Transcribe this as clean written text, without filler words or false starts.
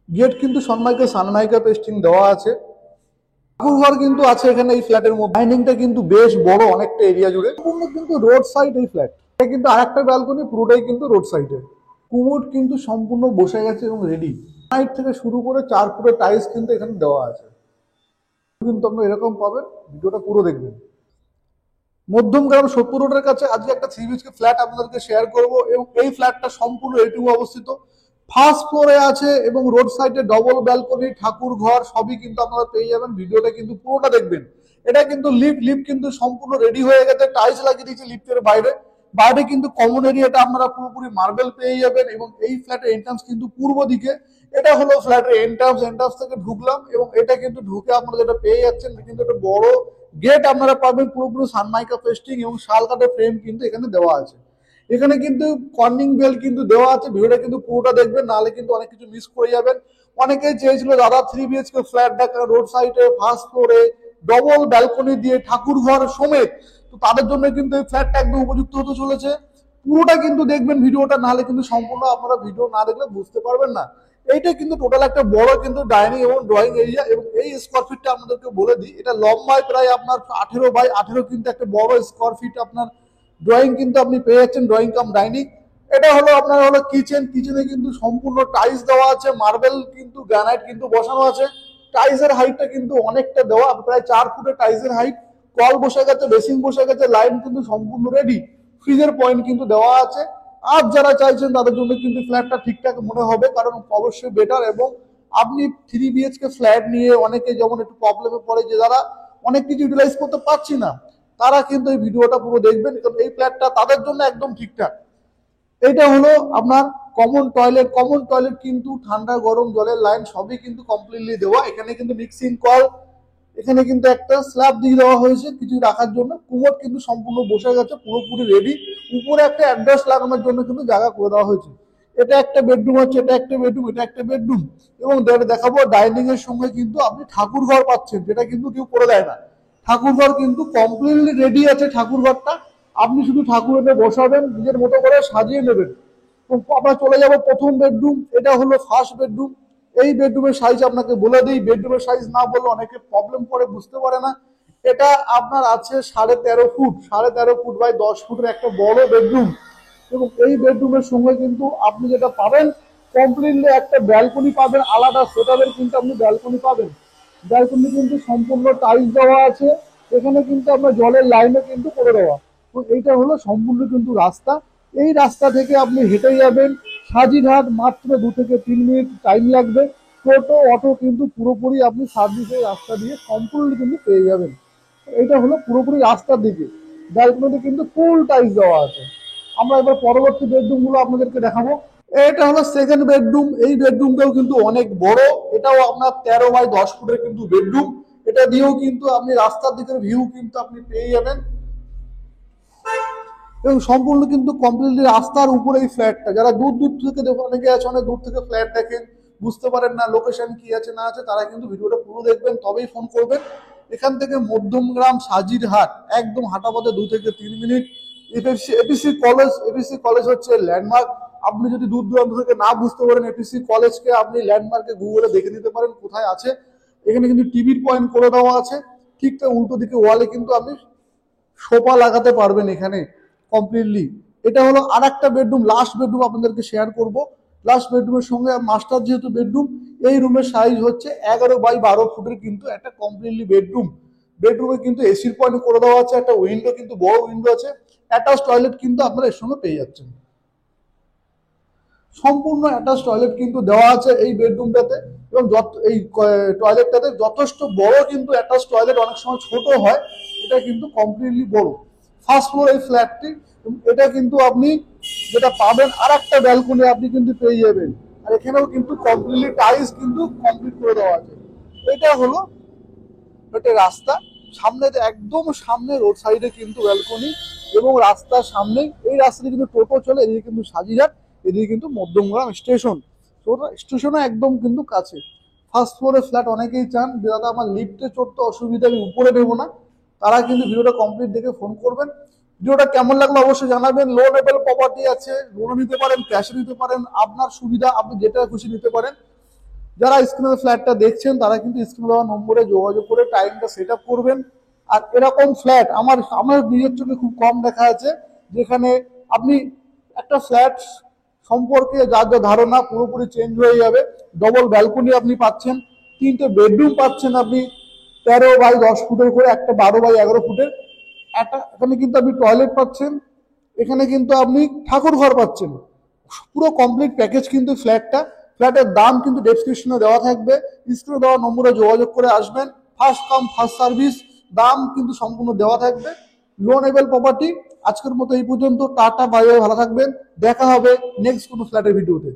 Gate কিন্তু Sunmica pasting দেওয়া আছে। ঠাকুর ঘর কিন্তু আছে এখানে এই ফ্ল্যাটের মধ্যে। ডাইনিংটা কিন্তু বেশ বড়, অনেকটা এরিয়া জুড়ে। সম্পূর্ণ কিন্তু রোড সাইড এই ফ্ল্যাট। এটা কিন্তু আরেকটা ব্যালকনি, পুরোটাই কিন্তু রোড সাইডে। কুমোড কিন্তু সম্পূর্ণ বসে গেছে এবং রেডি। সাইড থেকে শুরু করে 4 ফুটের টাইলস কিন্তু এখানে দেওয়া আছে। কিন্তু আপনারা এরকম পাবেন, ভিডিওটা পুরো দেখবেন। মধ্যমগ্রাম 70 রোডের কাছে আজকে একটা 3 বিএইচকে ফ্ল্যাট আপনাদেরকে শেয়ার করব এবং এই ফ্ল্যাটটা সম্পূর্ণ এটুকু অবস্থিত। ফার্স্ট ফ্লোরে আছে এবং রোড সাইডে ডবল ব্যালকনি, ঠাকুর ঘর সবই কিন্তু আপনারা পেয়ে যাবেন। ভিডিওটা কিন্তু পুরোটা দেখবেন। এটা কিন্তু লিফট কিন্তু সম্পূর্ণ রেডি হয়ে গেছে, টাইলস লাগিয়ে দিয়েছে লিফটের বাইরে। বাইরে কিন্তু কমন এরিয়াটা আপনারা পুরোপুরি মার্বেল পেয়ে যাবেন এবং এই ফ্ল্যাটের এন্ট্রান্স কিন্তু পূর্ব দিকে। এটা হলো ফ্ল্যাটের এন্ট্রান্স থেকে ঢুকলাম এবং এটা কিন্তু ঢুকে আপনারা যেটা পেয়ে যাচ্ছেন কিন্তু একটা বড় গেট আপনারা পাবেন, পুরোপুরি সানমাইকা পেস্টিং এবং শাল কাঠের ফ্রেম কিন্তু এখানে দেওয়া আছে। এখানে কিন্তু কর্নিং বেল কিন্তু দেওয়া আছে। ভিডিওটা কিন্তু পুরোটা দেখবেন, নাহলে কিন্তু অনেক কিছু মিস করে যাবেন। অনেকেই চেয়েছিল দাদা 3 বিএইচকে ফ্ল্যাট দেখা রোড সাইডে ফার্স্ট ফ্লোরে ডবল ব্যালকনি দিয়ে ঠাকুর ঘর সমেত, তো তাদের জন্য কিন্তু এই ফ্ল্যাটটা একদম উপযুক্ত হতে চলেছে। পুরোটা কিন্তু দেখবেন ভিডিওটা, নাহলে কিন্তু সম্পূর্ণ আপনারা ভিডিও না দেখলে বুঝতে পারবেন না। এইটা কিন্তু টোটাল একটা বড় কিন্তু ডাইনিং এবং ড্রয়িং এরিয়া এবং এই স্কোয়ার ফিটটা আপনাদেরকে বলে দিই, এটা লম্বায় প্রায় আপনার 18 বাই 18 কিন্তু একটা বড় স্কোয়ার ফিট আপনার ড্রয়িং কিন্তু আপনি পেয়ে যাচ্ছেন, ড্রয়িং কাম ডাইনিং। এটা হলো আপনার হলো কিচেনে কিন্তু সম্পূর্ণ টাইলস দেওয়া আছে, মার্বেল কিন্তু গ্রানাইট কিন্তু বসানো আছে। টাইলসের হাইটটা কিন্তু অনেকটা দেওয়া, প্রায় 4 ফুটের টাইলসের হাইট। কল বসে গেছে, বেসিন বসে গেছে, লাইন কিন্তু সম্পূর্ণ রেডি। ফ্রিজের পয়েন্ট কিন্তু দেওয়া আছে। আর যারা চাইছেন তাদের জন্য কিন্তু ফ্ল্যাটটা ঠিকঠাক মনে হবে, কারণ অবশ্যই বেটার। এবং আপনি 3 বিএইচকে ফ্ল্যাট নিয়ে অনেকে যেমন একটু প্রবলেমে পড়ে যে যারা অনেক কিছু ইউটিলাইজ করতে পারছি না, তারা কিন্তু এই ভিডিওটা পুরো দেখবেন, কারণ এই ফ্ল্যাটটা তাদের জন্য একদম ঠিকঠাক। এটা হলো আপনার কমন টয়লেট কিন্তু ঠান্ডা গরম জলের লাইন সবই কিন্তু কমপ্লিটলি দেওয়া। এখানে কিন্তু মিক্সিং কল, এখানে কিন্তু একটা স্ল্যাব দিয়ে দেওয়া হয়েছে কিছু রাখার জন্য। কুমোড কিন্তু সম্পূর্ণ বসে গেছে, পুরোপুরি রেডি। উপরে একটা অ্যাড্রেস লাগানোর জন্য কিন্তু জায়গা করে দেওয়া হয়েছে। এটা একটা বেডরুম হচ্ছে, এটা একটা বেডরুম এবং দেখাবো ডাইনিং এর সঙ্গে কিন্তু আপনি ঠাকুর ঘর পাচ্ছেন, যেটা কিন্তু কেউ করে দেয় না। ঠাকুর ঘর কিন্তু কমপ্লিটলি রেডি আছে। ঠাকুর ঘরটা আপনি শুধু ঠাকুর এনে বসাবেন, নিজের মতো করে সাজিয়ে নেবেন। আমরা চলে যাব প্রথম বেডরুম। এটা হলো ফার্স্ট বেডরুম। এই বেডরুমের সাইজ আপনাকে বলে দিই, বেডরুমের সাইজ না বললে অনেকে প্রবলেম করে, বুঝতে পারে না। এটা আপনার আছে 13.5 ফুট বাই 10 ফুটের একটা বড় বেডরুম এবং এই বেডরুমের সঙ্গে কিন্তু আপনি যেটা পাবেন কমপ্লিটলি একটা ব্যালকনি পাবেন, আলাদা সেটআপের কিন্তু আপনি ব্যালকনি পাবেন। ব্যালকনি কিন্তু সম্পূর্ণ টাইলস দেওয়া আছে। এখানে কিন্তু আপনার জলের লাইনও কিন্তু করে দেওয়া। তো এইটা হলো সম্পূর্ণ কিন্তু রাস্তা। এই রাস্তা থেকে আপনি হেঁটে যাবেন সাজিরহাট, মাত্র 2 থেকে 3 মিনিট টাইম লাগবে। টোটো অটো কিন্তু পুরোপুরি আপনি সার্ভিসের রাস্তা দিয়ে সম্পূর্ণ কিন্তু পেয়ে যাবেন। এটা হলো পুরোপুরি রাস্তার দিকে। ব্যালকনিতে কিন্তু ফুল টাইলস দেওয়া আছে। আমরা এবার পরবর্তী বেডরুম গুলো আপনাদেরকে দেখাবো। এটা হলো সেকেন্ড বেডরুম। এই বেডরুমটাও কিন্তু অনেক বড়। এটাও আপনার 13 বাই 10 ফুটের কিন্তু বেডরুম। এটা দিয়েও কিন্তু আপনি রাস্তার দিকের ভিউ কিন্তু আপনি পেয়ে যাবেন এবং সম্পূর্ণ কিন্তু কমপ্লিটলি রাস্তার উপরে এই ফ্ল্যাটটা। যারা দূর থেকে দেখো, অনেকে আছে অনেক দূর থেকে ফ্ল্যাট দেখেন, বুঝতে পারেন না লোকেশন কি আছে না আছে, তারা কিন্তু ভিডিওটা পুরো দেখবেন, তবেই ফোন করবেন। এখান থেকে মধ্যমগ্রাম সাজিরহাট একদম হাঁটা পথে 2 থেকে 3 মিনিট। এপিসি কলেজ হচ্ছে ল্যান্ডমার্ক। আপনি যদি দূর দূরান্ত থেকে না বুঝতে পারেন এপিসি কলেজকে, আপনি ল্যান্ডমার্কে গুগলে দেখে নিতে পারেন কোথায় আছে। এখানে কিন্তু টিভির পয়েন্ট করে দেওয়া আছে। ঠিক তার উল্টো দিকে ওয়ালে কিন্তু আপনি সোফা লাগাতে পারবেন এখানে কমপ্লিটলি। এটা হলো আর একটা বেডরুম, লাস্ট বেডরুম আপনাদেরকে শেয়ার করব। লাস্ট বেডরুমের সঙ্গে মাস্টার যেহেতু বেডরুম, এই রুমের সাইজ হচ্ছে 11 বাই 12 ফুটের কিন্তু একটা কমপ্লিটলি বেডরুম। বেডরুমে কিন্তু এসির পয়েন্ট করে দেওয়া আছে, একটা উইন্ডো কিন্তু বড় উইন্ডো আছে, অ্যাটাচ টয়লেট কিন্তু আপনারা এর সঙ্গে পেয়ে যাচ্ছেন। সম্পূর্ণ অ্যাটাচ টয়লেট কিন্তু দেওয়া আছে এই বেডরুমটাতে এবং এই টয়লেটটাতে যথেষ্ট বড় কিন্তু অ্যাটাচ টয়লেট, অনেক সময় ছোট হয়, এটা কিন্তু কমপ্লিটলি বড়। ফার্স্ট ফ্লোর এই ফ্ল্যাটটি। এটা কিন্তু আপনি যেটা পাবেন আর একটা ব্যালকনি আপনি কিন্তু পেয়ে যাবেন। আর এখানেও কিন্তু কমপ্লিটলি টাইলস কিন্তু কমপ্লিট করে দেওয়া আছে। এটা হলো একটা রাস্তা, সামনে একদম সামনে রোড সাইডে কিন্তু ব্যালকনি এবং রাস্তার সামনে এই রাস্তাতে কিন্তু টোটো চলে। এদিকে কিন্তু সাজিরহাট, এদিকে কিন্তু মধ্যমগ্রাম স্টেশন। স্টেশনে একদম কিন্তু কাছে। ফার্স্ট ফ্লোরে ফ্ল্যাট অনেকেই চান যে দাদা আমার লিফটে চড়তে অসুবিধা, আমি উপরে নেবো না, তারা কিন্তু ভিডিওটা কমপ্লিট দেখে ফোন করবেন। ভিডিওটা কেমন লাগলো অবশ্যই জানাবেন। লো লেভেল প্রপার্টি আছে, লোন নিতে পারেন, ক্যাশে নিতে পারেন, আপনার সুবিধা, আপনি যেটা খুশি নিতে পারেন। যারা স্ক্রিনের ফ্ল্যাটটা দেখছেন তারা কিন্তু স্ক্রিনে দেওয়া নম্বরে যোগাযোগ করে টাইমটা সেট আপ করবেন। আর এরকম ফ্ল্যাট আমার নিজের চোখে খুব কম দেখা আছে, যেখানে আপনি একটা ফ্ল্যাট সম্পর্কে যার যা ধারণা পুরোপুরি চেঞ্জ হয়ে যাবে। ডবল ব্যালকনি আপনি পাচ্ছেন, 3টে বেডরুম পাচ্ছেন আপনি 13 বাই 10 ফুটের করে, একটা 12 বাই 11 ফুটের, এখানে কিন্তু আপনি টয়লেট পাচ্ছেন, এখানে কিন্তু আপনি ঠাকুর ঘর পাচ্ছেন। পুরো কমপ্লিট প্যাকেজ কিন্তু ফ্ল্যাটের দাম কিন্তু ডেসক্রিপশনে দেওয়া থাকবে, স্ক্রিনে দেওয়া নম্বরে যোগাযোগ করে আসবেন। ফার্স্ট কাম ফার্স্ট সার্ভিস, দাম কিন্তু সম্পূর্ণ দেওয়া থাকবে। Loanable property. আজকের মতো এই পর্যন্ত। টাটা, বাই বাই, ভালো থাকবেন। দেখা হবে নেক্সট কোনো ফ্ল্যাটের ভিডিওতে।